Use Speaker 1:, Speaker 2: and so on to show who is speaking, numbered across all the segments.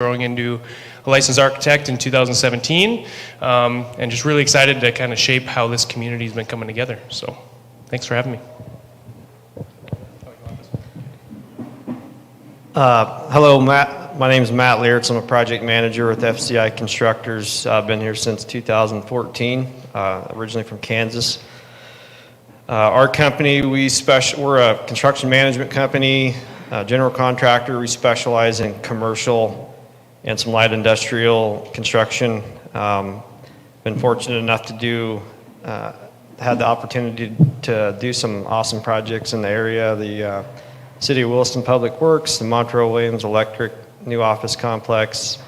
Speaker 1: growing into a licensed architect in 2017, and just really excited to kind of shape how this community has been coming together. So thanks for having me.
Speaker 2: Hello, Matt. My name is Matt Leartz. I'm a project manager with FCI Constructors. I've been here since 2014, originally from Kansas. Our company, we're a construction management company, general contractor. We specialize in commercial and some light industrial construction. Been fortunate enough to had the opportunity to do some awesome projects in the area. The City of Williston Public Works, the Montrose Williams Electric new office complex,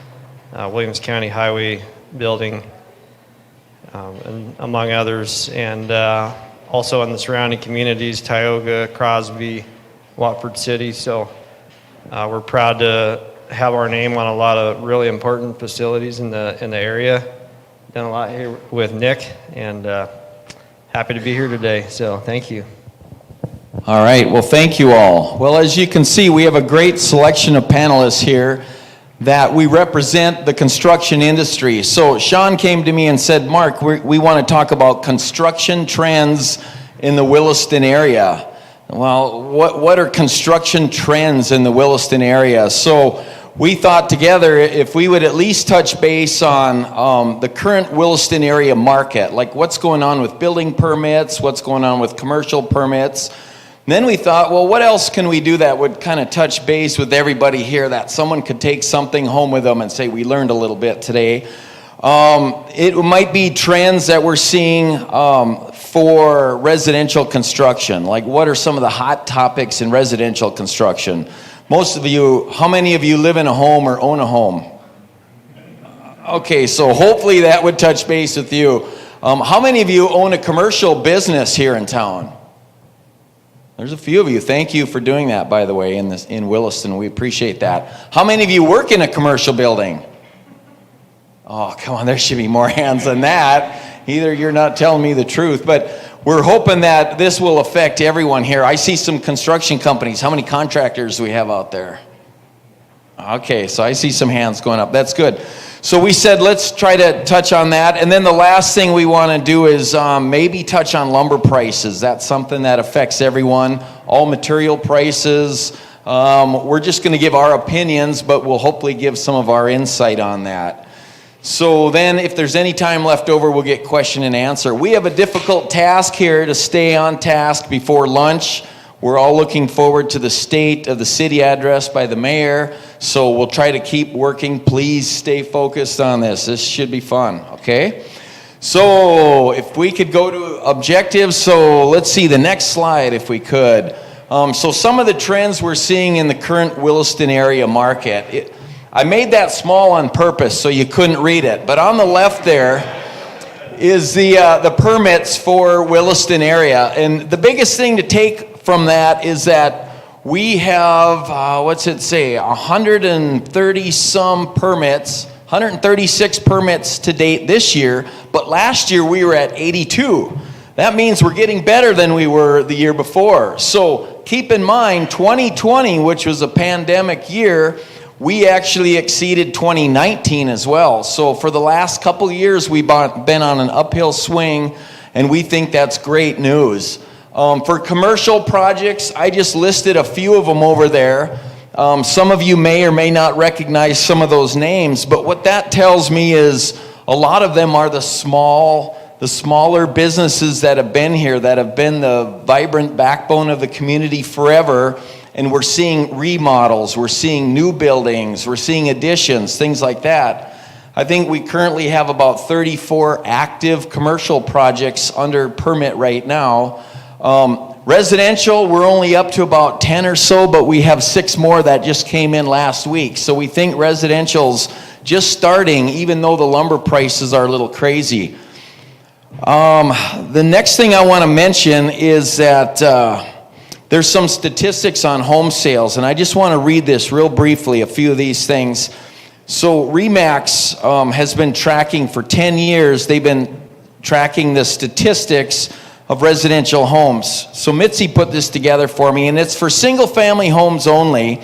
Speaker 2: Williams County Highway building, and among others. And also in the surrounding communities, Tioga, Crosby, Watford City. So we're proud to have our name on a lot of really important facilities in the area. Done a lot here with Nick, and happy to be here today. So thank you.
Speaker 3: All right, well, thank you all. Well, as you can see, we have a great selection of panelists here that we represent the construction industry. So Sean came to me and said, Mark, we want to talk about construction trends in the Williston area. Well, what are construction trends in the Williston area? So we thought together if we would at least touch base on the current Williston area market, like what's going on with building permits, what's going on with commercial permits. And then we thought, well, what else can we do that would kind of touch base with everybody here, that someone could take something home with them and say, we learned a little bit today. It might be trends that we're seeing for residential construction. Like what are some of the hot topics in residential construction? Most of you, how many of you live in a home or own a home? Okay, so hopefully that would touch base with you. How many of you own a commercial business here in town? There's a few of you. Thank you for doing that, by the way, in Williston. We appreciate that. How many of you work in a commercial building? Oh, come on, there should be more hands than that. Either you're not telling me the truth, but we're hoping that this will affect everyone here. I see some construction companies. How many contractors do we have out there? Okay, so I see some hands going up. That's good. So we said let's try to touch on that. And then the last thing we want to do is maybe touch on lumber prices. That's something that affects everyone. All material prices. We're just going to give our opinions, but we'll hopefully give some of our insight on that. So then if there's any time left over, we'll get question and answer. We have a difficult task here to stay on task before lunch. We're all looking forward to the state of the city address by the mayor. So we'll try to keep working. Please stay focused on this. This should be fun, okay? So if we could go to objectives. So let's see the next slide if we could. So some of the trends we're seeing in the current Williston area market. I made that small on purpose so you couldn't read it. But on the left there is the permits for Williston area. And the biggest thing to take from that is that we have, what's it say, 130 some permits, 136 permits to date this year. But last year we were at 82. That means we're getting better than we were the year before. So keep in mind, 2020, which was a pandemic year, we actually exceeded 2019 as well. So for the last couple of years, we've been on an uphill swing, and we think that's great news. For commercial projects, I just listed a few of them over there. Some of you may or may not recognize some of those names, but what that tells me is a lot of them are the smaller businesses that have been here, that have been the vibrant backbone of the community forever. And we're seeing remodels, we're seeing new buildings, we're seeing additions, things like that. I think we currently have about 34 active commercial projects under permit right now. Residential, we're only up to about 10 or so, but we have 6 more that just came in last week. So we think residential's just starting, even though the lumber prices are a little crazy. The next thing I want to mention is that there's some statistics on home sales, and I just want to read this real briefly, a few of these things. So RE/MAX has been tracking for 10 years. They've been tracking the statistics of residential homes. So Mitzi put this together for me, and it's for single-family homes only.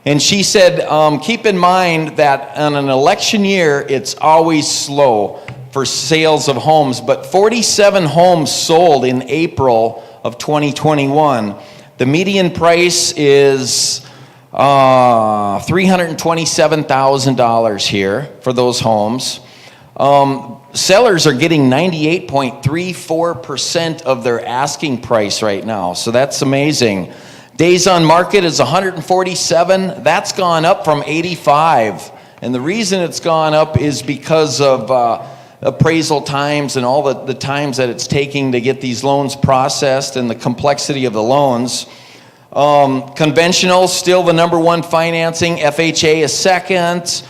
Speaker 3: And she said, keep in mind that on an election year, it's always slow for sales of homes, but 47 homes sold in April of 2021. The median price is $327,000 here for those homes. Sellers are getting 98.34% of their asking price right now, so that's amazing. Days on market is 147. That's gone up from 85. And the reason it's gone up is because of appraisal times and all the times that it's taking to get these loans processed and the complexity of the loans. Conventional, still the number one financing. FHA is second.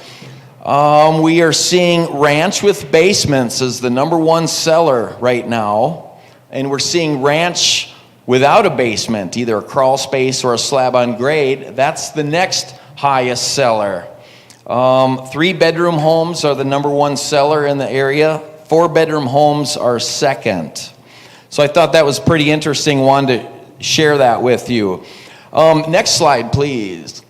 Speaker 3: We are seeing ranch with basements as the number one seller right now. And we're seeing ranch without a basement, either a crawl space or a slab on grade. That's the next highest seller. 3-bedroom homes are the number one seller in the area. 4-bedroom homes are second. So I thought that was pretty interesting. Wanted to share that with you. Next slide, please.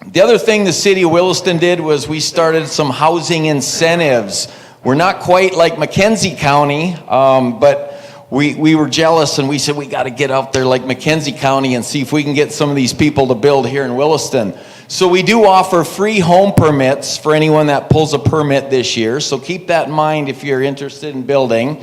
Speaker 3: The other thing the city of Williston did was we started some housing incentives. We're not quite like McKenzie County, but we were jealous and we said we got to get out there like McKenzie County and see if we can get some of these people to build here in Williston. So we do offer free home permits for anyone that pulls a permit this year. So keep that in mind if you're interested in building.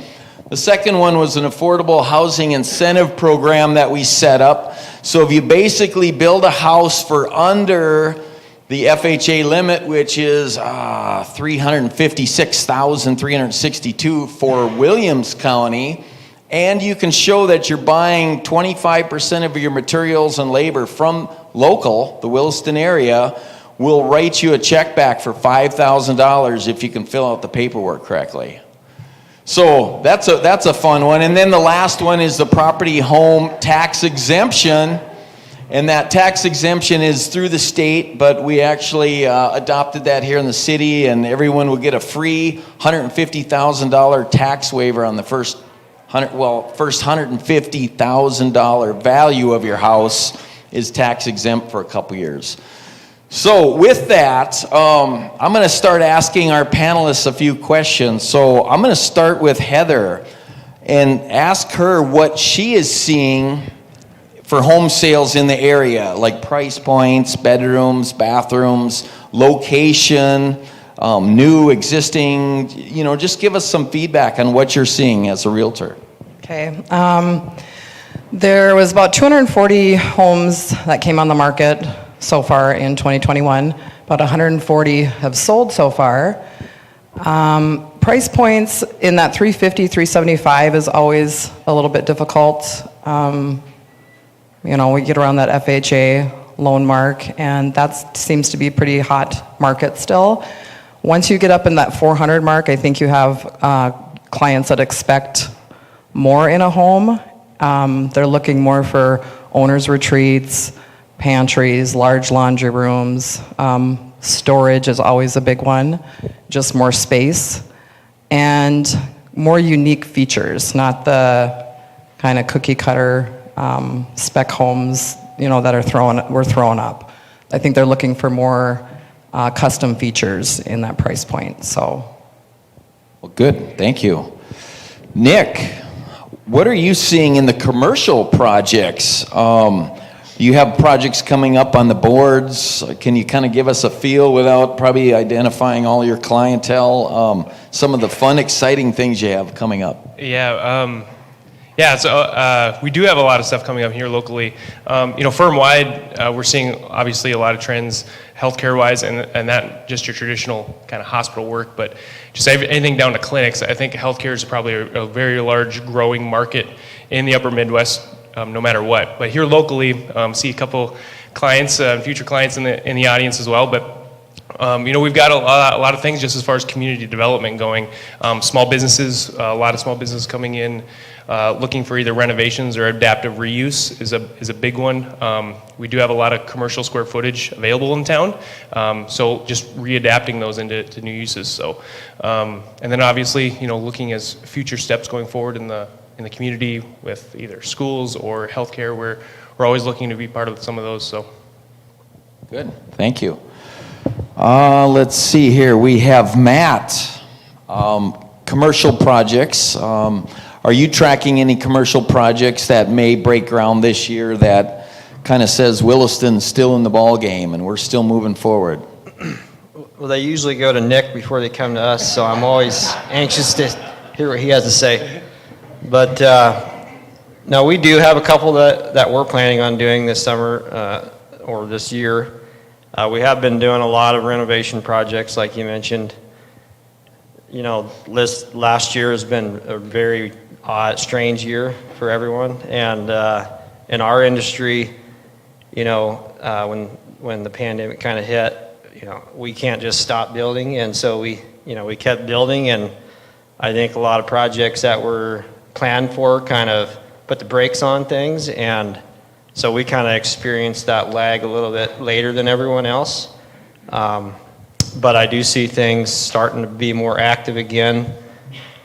Speaker 3: The second one was an affordable housing incentive program that we set up. So if you basically build a house for under the FHA limit, which is $356,362 for Williams County, and you can show that you're buying 25% of your materials and labor from local, the Williston area, we'll write you a check back for $5,000 if you can fill out the paperwork correctly. So that's a fun one. And then the last one is the property home tax exemption. And that tax exemption is through the state, but we actually adopted that here in the city, and everyone will get a free $150,000 tax waiver on the first $150,000 value of your house is tax exempt for a couple years. So with that, I'm going to start asking our panelists a few questions. So I'm going to start with Heather and ask her what she is seeing for home sales in the area, like price points, bedrooms, bathrooms, location, new, existing, just give us some feedback on what you're seeing as a realtor.
Speaker 4: Okay. There was about 240 homes that came on the market so far in 2021. About 140 have sold so far. Price points in that 350, 375 is always a little bit difficult. We get around that FHA loan mark, and that seems to be a pretty hot market still. Once you get up in that 400 mark, I think you have clients that expect more in a home. They're looking more for owners' retreats, pantries, large laundry rooms. Storage is always a big one, just more space. And more unique features, not the kind of cookie cutter spec homes, that were thrown up. I think they're looking for more custom features in that price point. So,
Speaker 3: well, good. Thank you, Nick. What are you seeing in the commercial projects? You have projects coming up on the boards. Can you kind of give us a feel without probably identifying all your clientele? Some of the fun, exciting things you have coming up.
Speaker 1: So we do have a lot of stuff coming up here locally. Firm-wide, we're seeing obviously a lot of trends healthcare-wise, and not just your traditional kind of hospital work, but just anything down to clinics. I think healthcare is probably a very large growing market in the upper Midwest, no matter what. But here locally, see a couple clients, future clients in the audience as well. But we've got a lot of things just as far as community development going. Small businesses, a lot of small businesses coming in, looking for either renovations or adaptive reuse is a big one. We do have a lot of commercial square footage available in town, so just readapting those into new uses. So, and then obviously, looking as future steps going forward in the community with either schools or healthcare, we're always looking to be part of some of those. So.
Speaker 3: Good, thank you. Let's see here, we have Matt. Commercial projects. Are you tracking any commercial projects that may break ground this year that kind of says Williston's still in the ball game and we're still moving forward?
Speaker 2: Well, they usually go to Nick before they come to us, so I'm always anxious to hear what he has to say. But no, we do have a couple that we're planning on doing this summer or this year. We have been doing a lot of renovation projects, like you mentioned. You know, last year has been a very strange year for everyone, and in our industry, you know, when the pandemic kind of hit, you know, we can't just stop building, and so we kept building, and I think a lot of projects that were planned for kind of put the brakes on things, and so we kind of experienced that lag a little bit later than everyone else. But I do see things starting to be more active again.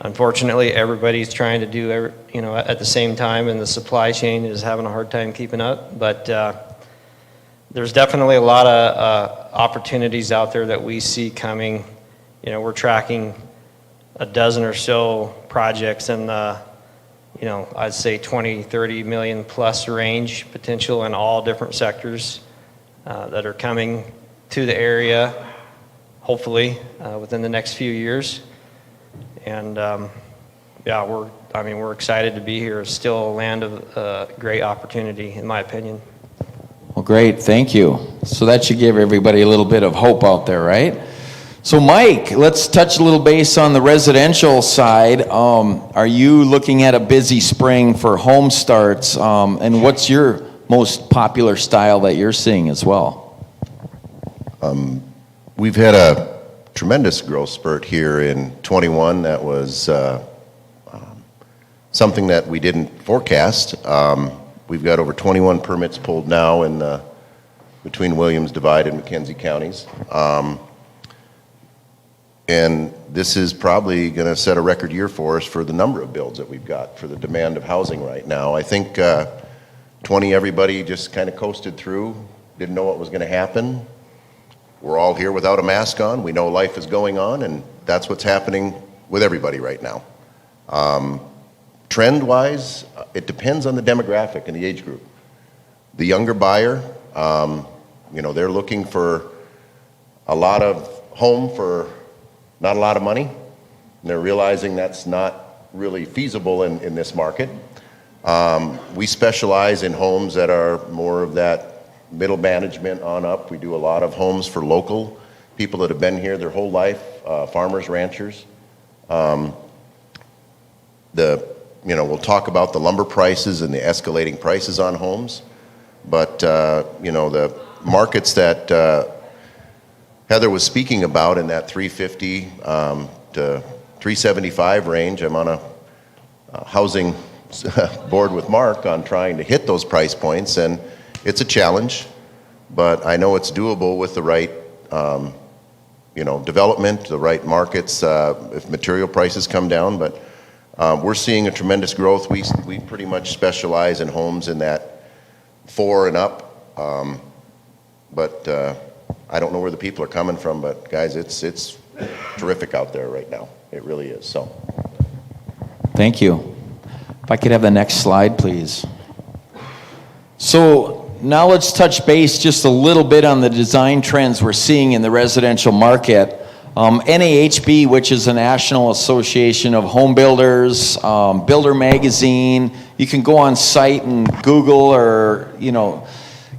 Speaker 2: Unfortunately, everybody's trying to do, you know, at the same time, and the supply chain is having a hard time keeping up. But there's definitely a lot of opportunities out there that we see coming. You know, we're tracking a dozen or so projects in the, you know, I'd say 20, 30 million plus range potential in all different sectors that are coming to the area, hopefully within the next few years. And yeah, we're excited to be here. It's still a land of great opportunity, in my opinion.
Speaker 3: Well, great, thank you. So that should give everybody a little bit of hope out there, right? So Mike, let's touch a little base on the residential side. Are you looking at a busy spring for home starts? And what's your most popular style that you're seeing as well?
Speaker 5: We've had a tremendous growth spurt here in 21. That was something that we didn't forecast. We've got over 21 permits pulled now in between Williams Divide and McKenzie counties. And this is probably going to set a record year for us for the number of builds that we've got for the demand of housing right now. I think 20, everybody just kind of coasted through, didn't know what was going to happen. We're all here without a mask on. We know life is going on, and that's what's happening with everybody right now. Trend-wise, it depends on the demographic and the age group. The younger buyer, you know, they're looking for a lot of home for not a lot of money, and they're realizing that's not really feasible in this market. We specialize in homes that are more of that middle management on up. We do a lot of homes for local people that have been here their whole life, farmers, ranchers. You know, we'll talk about the lumber prices and the escalating prices on homes, but you know, the markets that Heather was speaking about in that 350 to 375 range. I'm on a housing board with Mark on trying to hit those price points, and it's a challenge, but I know it's doable with the right you know, development, the right markets, if material prices come down. But we're seeing a tremendous growth. We pretty much specialize in homes in that 4 and up, but I don't know where the people are coming from, but guys, it's terrific out there right now. It really is. So,
Speaker 3: thank you. If I could have the next slide, please. So now let's touch base just a little bit on the design trends we're seeing in the residential market. NAHB, which is a National Association of Home Builders, Builder Magazine. You can go on site and Google or, you know,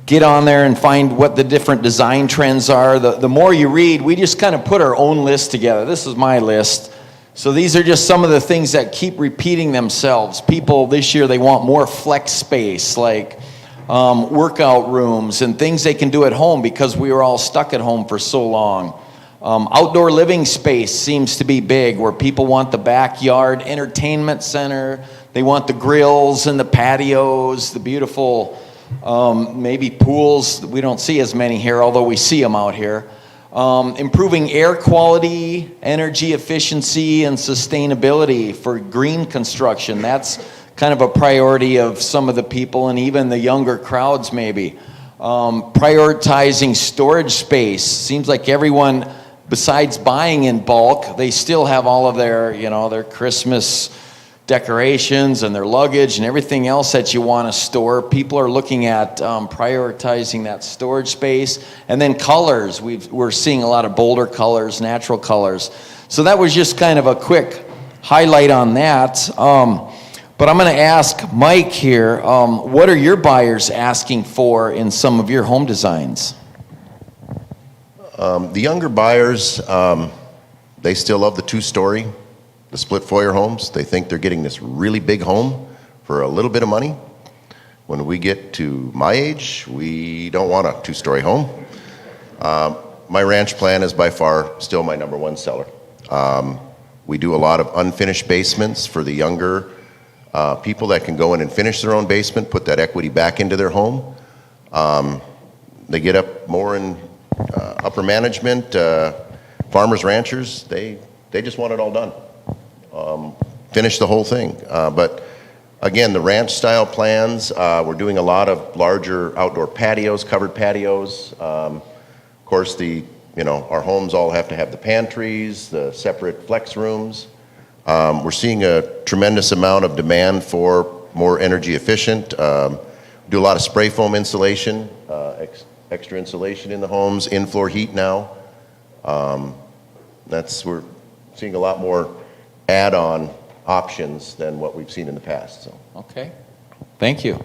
Speaker 3: get on there and find what the different design trends are. The more you read, we just kind of put our own list together. This is my list. So these are just some of the things that keep repeating themselves. People this year, they want more flex space, like workout rooms and things they can do at home because we were all stuck at home for so long. Outdoor living space seems to be big, where people want the backyard entertainment center. They want the grills and the patios, the beautiful maybe pools. We don't see as many here, although we see them out here. Improving air quality, energy efficiency, and sustainability for green construction. That's kind of a priority of some of the people and even the younger crowds maybe. prioritizing storage space. Seems like everyone, besides buying in bulk, they still have all of their, their Christmas decorations and their luggage and everything else that you want to store. People are looking at prioritizing that storage space. And then colors. We're seeing a lot of bolder colors, natural colors. So that was just kind of a quick highlight on that. But I'm going to ask Mike here, what are your buyers asking for in some of your home designs?
Speaker 5: The younger buyers, they still love the two-story, the split foyer homes. They think they're getting this really big home for a little bit of money. When we get to my age, we don't want a two-story home. My ranch plan is by far still my number one seller. We do a lot of unfinished basements for the younger people that can go in and finish their own basement, put that equity back into their home. They get up more in upper management, farmers, ranchers, they just want it all done. Finish the whole thing. But again, the ranch style plans, we're doing a lot of larger outdoor patios, covered patios. Of course, our homes all have to have the pantries, the separate flex rooms. We're seeing a tremendous amount of demand for more energy efficient. Do a lot of spray foam insulation, extra insulation in the homes, in-floor heat now. We're seeing a lot more add-on options than what we've seen in the past. So.
Speaker 3: Okay, thank you.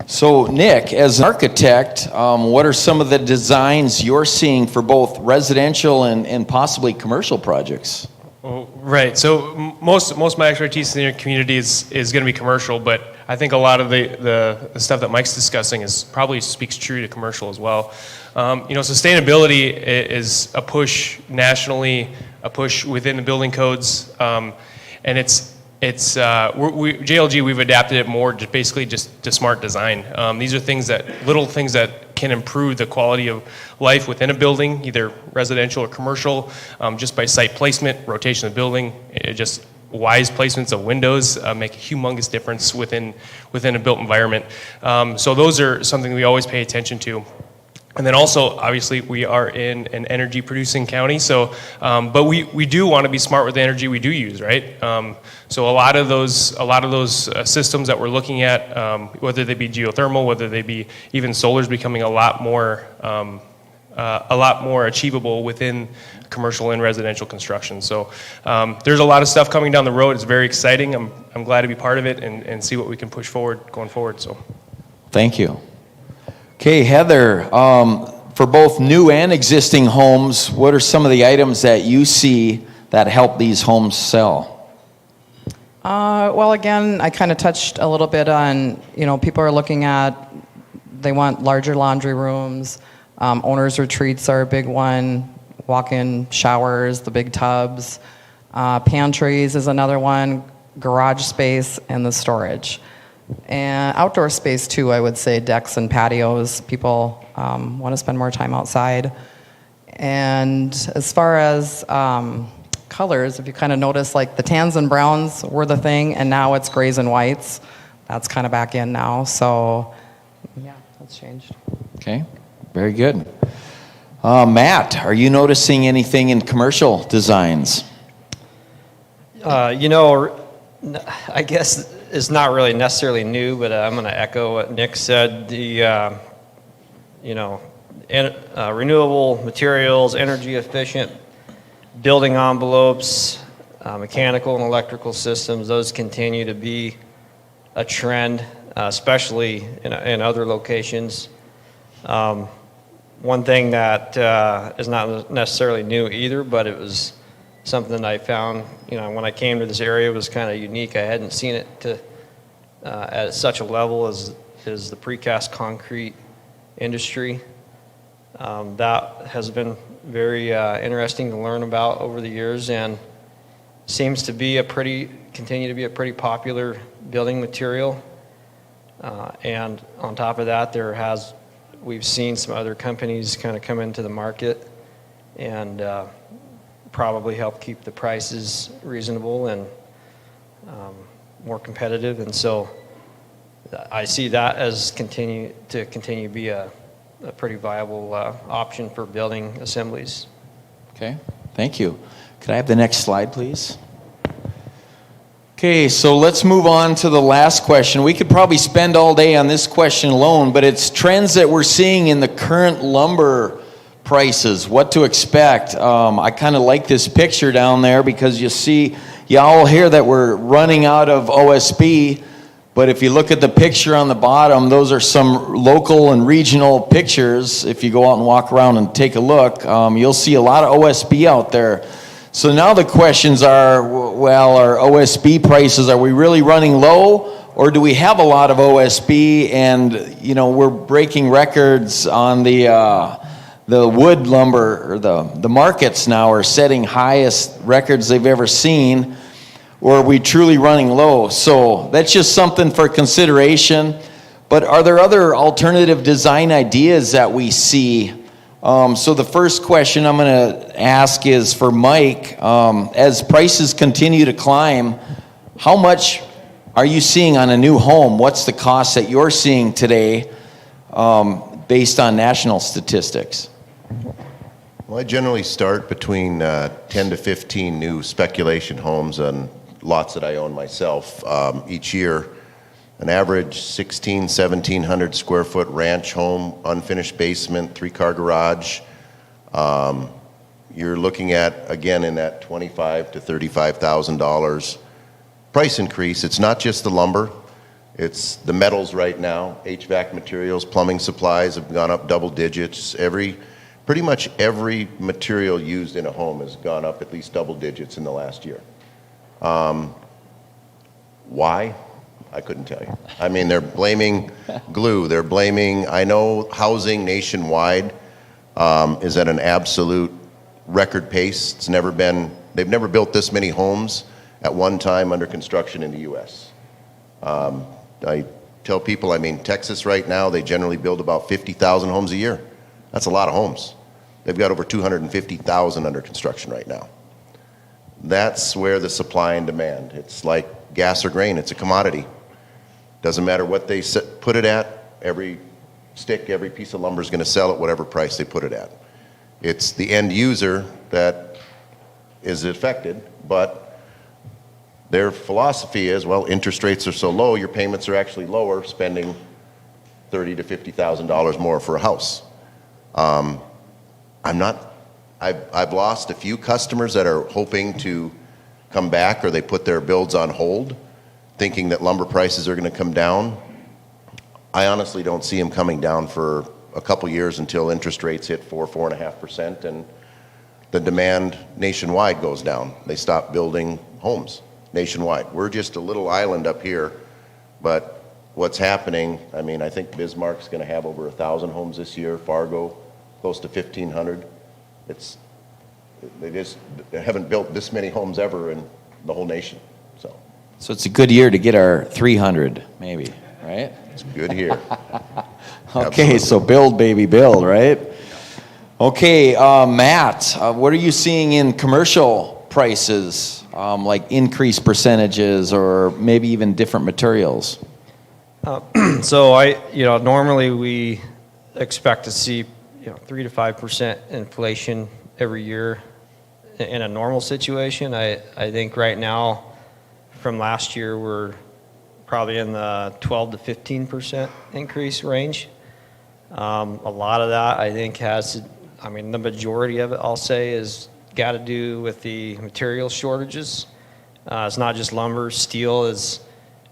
Speaker 3: So Nick, as an architect, what are some of the designs you're seeing for both residential and possibly commercial projects?
Speaker 1: Right. So most of my expertise in the community is going to be commercial, but I think a lot of the stuff that Mike's discussing probably speaks true to commercial as well. Sustainability is a push nationally, a push within the building codes, and JLG, we've adapted it more just to smart design. These are little things that can improve the quality of life within a building, either residential or commercial, just by site placement, rotation of the building, just wise placements of windows make a humongous difference within a built environment. So those are something we always pay attention to. And then also, obviously, we are in an energy producing county, so, but we do want to be smart with the energy we do use, right? So a lot of those systems that we're looking at, whether they be geothermal, whether they be even solar, is becoming a lot more achievable within commercial and residential construction. So there's a lot of stuff coming down the road. It's very exciting. I'm glad to be part of it and see what we can push forward going forward. So,
Speaker 3: thank you. Okay, Heather, for both new and existing homes, what are some of the items that you see that help these homes sell?
Speaker 4: Well, again, I kind of touched a little bit on, people are looking at, they want larger laundry rooms. Owners' retreats are a big one. Walk-in showers, the big tubs. Pantries is another one. Garage space and the storage. And outdoor space too, I would say decks and patios. People want to spend more time outside. And as far as colors, if you kind of notice, like the tans and browns were the thing, and now it's grays and whites. That's kind of back in now. So, yeah, that's changed.
Speaker 3: Okay, very good. Matt, are you noticing anything in commercial designs?
Speaker 2: I guess it's not really necessarily new, but I'm going to echo what Nick said. The renewable materials, energy efficient building envelopes, mechanical and electrical systems, those continue to be a trend, especially in other locations. One thing that is not necessarily new either, but it was something I found, when I came to this area, was kind of unique. I hadn't seen it at such a level as the precast concrete industry. That has been very interesting to learn about over the years, and seems to be continue to be a pretty popular building material. And on top of that, we've seen some other companies kind of come into the market and probably help keep the prices reasonable and more competitive. And so I see that as continue to be a pretty viable option for building assemblies.
Speaker 3: Okay, thank you. Could I have the next slide, please? Okay, so let's move on to the last question. We could probably spend all day on this question alone, but it's trends that we're seeing in the current lumber prices, what to expect. I kind of like this picture down there because you all hear that we're running out of OSB, but if you look at the picture on the bottom, those are some local and regional pictures. If you go out and walk around and take a look, you'll see a lot of OSB out there. So now the questions are, well, our OSB prices, are we really running low, or do we have a lot of OSB and, we're breaking records on the wood lumber, or the markets now are setting highest records they've ever seen, or are we truly running low? So that's just something for consideration. But are there other alternative design ideas that we see? So the first question I'm going to ask is for Mike. As prices continue to climb, how much are you seeing on a new home? What's the cost that you're seeing today based on national statistics?
Speaker 5: Well, I generally start between 10 to 15 new speculation homes on lots that I own myself each year. An average 1,700 square foot ranch home, unfinished basement, 3-car garage. You're looking at, again, in that $25,000 to $35,000 price increase. It's not just the lumber, it's the metals right now. HVAC materials, plumbing supplies have gone up double digits. Pretty much every material used in a home has gone up at least double digits in the last year. Why? I couldn't tell you. I mean, they're blaming glue. They're blaming, I know housing nationwide is at an absolute record pace. They've never built this many homes at one time under construction in the U.S. I tell people, Texas right now, they generally build about 50,000 homes a year. That's a lot of homes. They've got over 250,000 under construction right now. That's where the supply and demand. It's like gas or grain. It's a commodity. Doesn't matter what they put it at. Every stick, every piece of lumber is going to sell at whatever price they put it at. It's the end user that is affected, but their philosophy is, well, interest rates are so low, your payments are actually lower, spending $30,000 to $50,000 more for a house. I've lost a few customers that are hoping to come back, or they put their builds on hold, thinking that lumber prices are going to come down. I honestly don't see them coming down for a couple years until interest rates hit 4.5%, and the demand nationwide goes down. They stop building homes nationwide. We're just a little island up here, but what's happening, I think Bismarck's going to have over 1,000 homes this year, Fargo close to 1,500. They just haven't built this many homes ever in the whole nation.
Speaker 3: So it's a good year to get our 300, maybe, right?
Speaker 5: It's good here.
Speaker 3: Okay, so build, baby, build, right? Okay, Matt, what are you seeing in commercial prices, like increased percentages or maybe even different materials?
Speaker 2: So normally we expect to see 3 to 5% inflation every year in a normal situation. I think right now, from last year, we're probably in the 12 to 15% increase range. A lot of that, I think, the majority of it, I'll say, is got to do with the material shortages. It's not just lumber. Steel is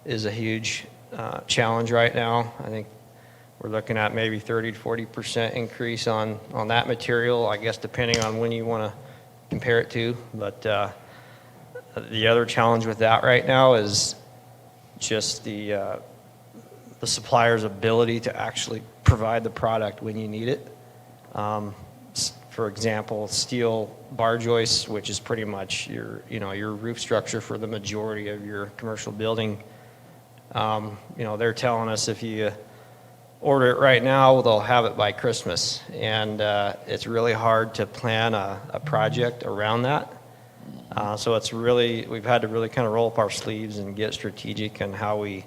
Speaker 2: a huge challenge right now. I think we're looking at maybe 30 to 40% increase on that material, I guess, depending on when you want to compare it to. But the other challenge with that right now is just the supplier's ability to actually provide the product when you need it. For example, steel bar joists, which is pretty much your roof structure for the majority of your commercial building. They're telling us if you order it right now, they'll have it by Christmas, and it's really hard to plan a project around that. So we've had to really kind of roll up our sleeves and get strategic on how we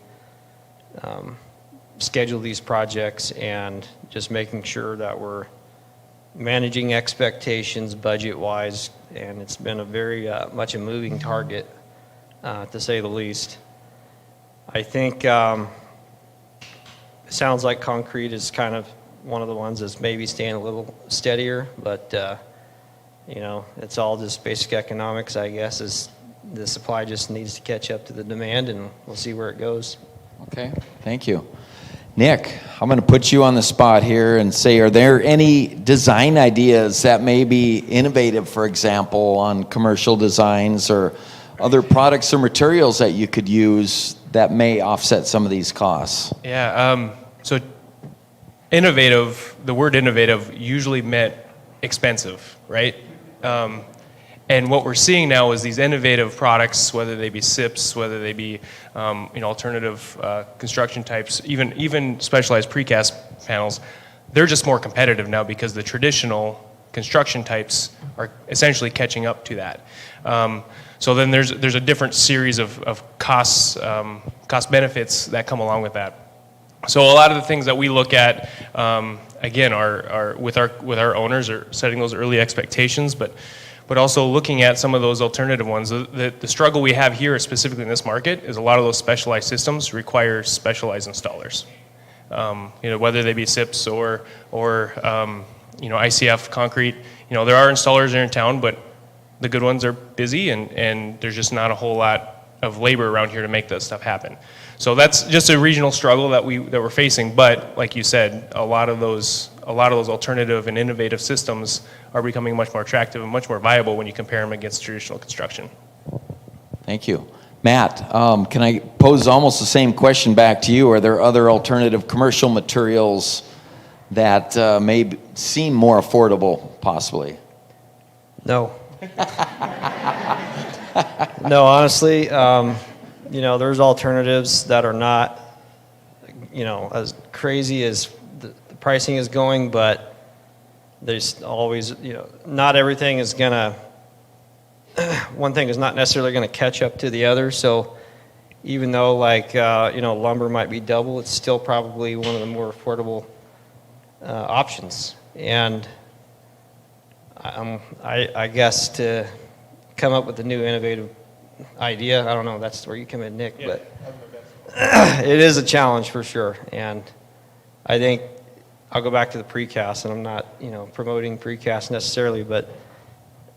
Speaker 2: schedule these projects and just making sure that we're managing expectations budget-wise, and it's been a very much a moving target, to say the least. I think it sounds like concrete is kind of one of the ones that's maybe staying a little steadier, but you know, it's all just basic economics, I guess, is the supply just needs to catch up to the demand, and we'll see where it goes.
Speaker 3: Okay, thank you. Nick, I'm going to put you on the spot here and say, are there any design ideas that may be innovative, for example, on commercial designs or other products or materials that you could use that may offset some of these costs?
Speaker 1: Yeah, so innovative, the word innovative usually meant expensive, right? And what we're seeing now is these innovative products, whether they be SIPs, whether they be alternative construction types, even specialized precast panels, they're just more competitive now because the traditional construction types are essentially catching up to that. So then there's a different series of cost benefits that come along with that. So a lot of the things that we look at, again, are with our owners, are setting those early expectations, but also looking at some of those alternative ones. The struggle we have here, specifically in this market, is a lot of those specialized systems require specialized installers. Whether they be SIPs or ICF concrete. There are installers there in town, but the good ones are busy, and there's just not a whole lot of labor around here to make that stuff happen. So that's just a regional struggle that we're facing. But like you said, a lot of those alternative and innovative systems are becoming much more attractive and much more viable when you compare them against traditional construction.
Speaker 3: Thank you. Matt, can I pose almost the same question back to you? Are there other alternative commercial materials that may seem more affordable, possibly?
Speaker 2: No. No, honestly, there's alternatives that are not, as crazy as the pricing is going, but there's always, not everything is gonna, one thing is not necessarily gonna catch up to the other. So even though lumber might be double, it's still probably one of the more affordable options. And I guess to come up with a new innovative idea, I don't know, that's where you come in, Nick, but it is a challenge for sure. And I think I'll go back to the precast, and I'm not, promoting precast necessarily, but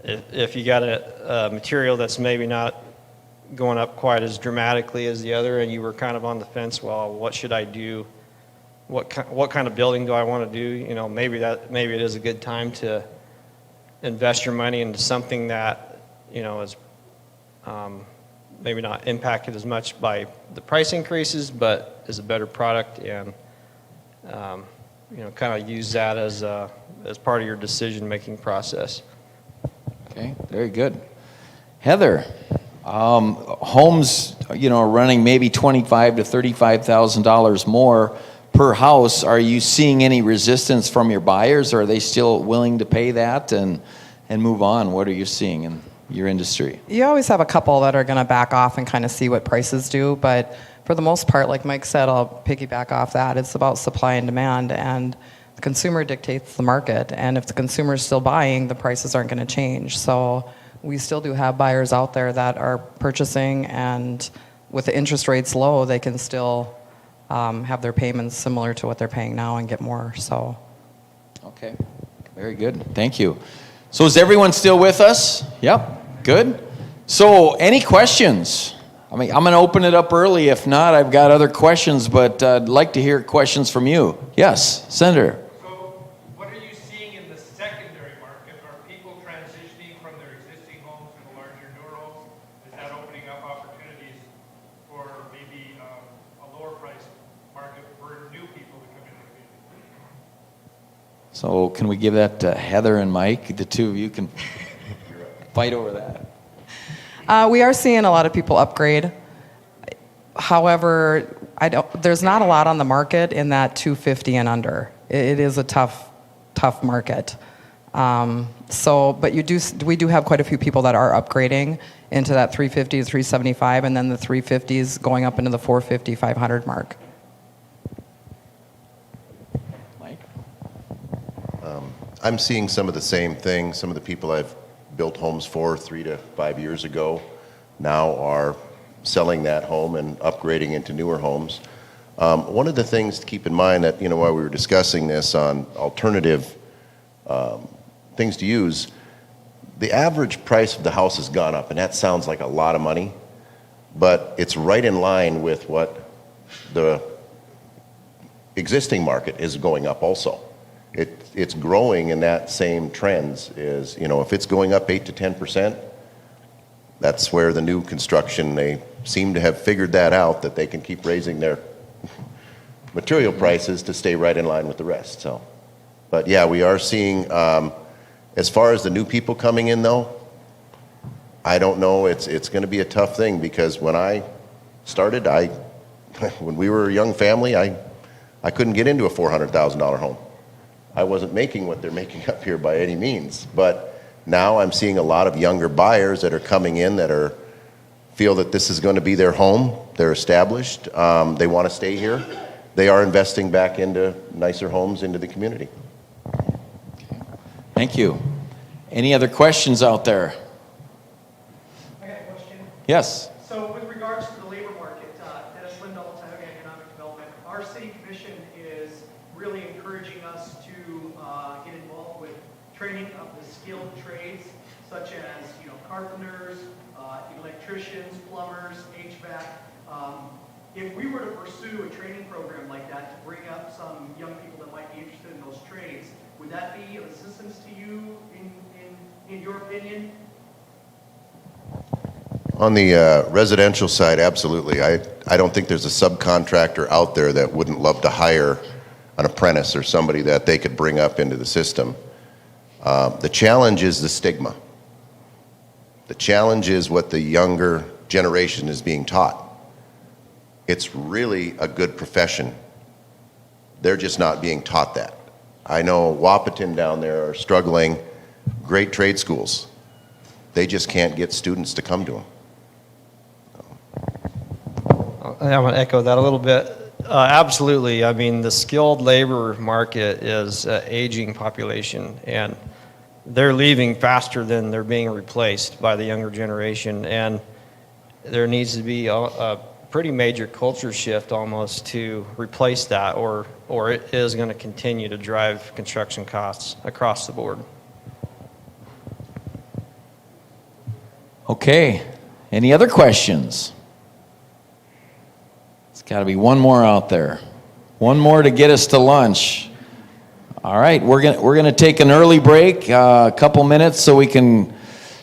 Speaker 2: if you got a material that's maybe not going up quite as dramatically as the other, and you were kind of on the fence, well, what should I do? What kind of building do I want to do? Maybe it is a good time to invest your money into something that, is maybe not impacted as much by the price increases, but is a better product, and kind of use that as part of your decision-making process.
Speaker 3: Okay, very good. Heather, homes, are running maybe $25,000 to $35,000 more per house. Are you seeing any resistance from your buyers, or are they still willing to pay that and move on? What are you seeing in your industry?
Speaker 4: You always have a couple that are going to back off and kind of see what prices do, but for the most part, like Mike said, I'll piggyback off that. It's about supply and demand, and the consumer dictates the market, and if the consumer is still buying, the prices aren't going to change. So we still do have buyers out there that are purchasing, and with the interest rates low, they can still have their payments similar to what they're paying now and get more. So,
Speaker 3: okay, very good. Thank you. So is everyone still with us? Yep, good. So any questions? I'm going to open it up early. If not, I've got other questions, but I'd like to hear questions from you. Yes, Senator.
Speaker 6: So what are you seeing in the secondary market? Are people transitioning from their existing homes to the larger newer homes? Is that opening up opportunities for maybe a lower price market for new people to come in the community?
Speaker 3: So can we give that to Heather and Mike? The two of you can fight over that.
Speaker 4: we are seeing a lot of people upgrade. However, there's not a lot on the market in that 250 and under. It is a tough market. But we do have quite a few people that are upgrading into that 350 to 375, and then the 350s going up into the 450, 500 mark.
Speaker 5: I'm seeing some of the same things. Some of the people I've built homes for 3 to 5 years ago now are selling that home and upgrading into newer homes. One of the things to keep in mind that, while we were discussing this on alternative things to use, the average price of the house has gone up, and that sounds like a lot of money, but it's right in line with what the existing market is going up also. It's growing in that same trends is, if it's going up 8 to 10%, that's where the new construction, they seem to have figured that out, that they can keep raising their material prices to stay right in line with the rest. So, but yeah, we are seeing, as far as the new people coming in though, I don't know, it's going to be a tough thing, because when I started, when we were a young family, I couldn't get into a $400,000 home. I wasn't making what they're making up here by any means, but now I'm seeing a lot of younger buyers that are coming in that feel that this is going to be their home. They're established. They want to stay here. They are investing back into nicer homes into the community.
Speaker 3: Thank you. Any other questions out there?
Speaker 7: I got a question.
Speaker 3: Yes.
Speaker 7: So with regards to the labor market, Dennis Lindahl, Tioga Economic Development, our city commission is really encouraging us to get involved with training of the skilled trades, such as carpenters, electricians, plumbers, HVAC. If we were to pursue a training program like that to bring up some young people that might be interested in those trades, would that be of assistance to you in your opinion?
Speaker 5: On the residential side, absolutely. I don't think there's a subcontractor out there that wouldn't love to hire an apprentice or somebody that they could bring up into the system. The challenge is the stigma. The challenge is what the younger generation is being taught. It's really a good profession. They're just not being taught that. I know Wapaton down there are struggling, great trade schools. They just can't get students to come to them.
Speaker 2: I want to echo that a little bit. Absolutely. I mean, the skilled labor market is an aging population, and they're leaving faster than they're being replaced by the younger generation. And there needs to be a pretty major culture shift almost to replace that, or it is going to continue to drive construction costs across the board.
Speaker 3: Okay. Any other questions? It's got to be one more out there. One more to get us to lunch. All right, we're gonna take an early break, a couple minutes, so we can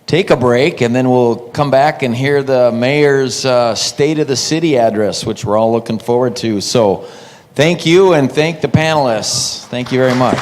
Speaker 3: take a break, and then we'll come back and hear the mayor's State of the City address, which we're all looking forward to. So thank you, and thank the panelists. Thank you very much.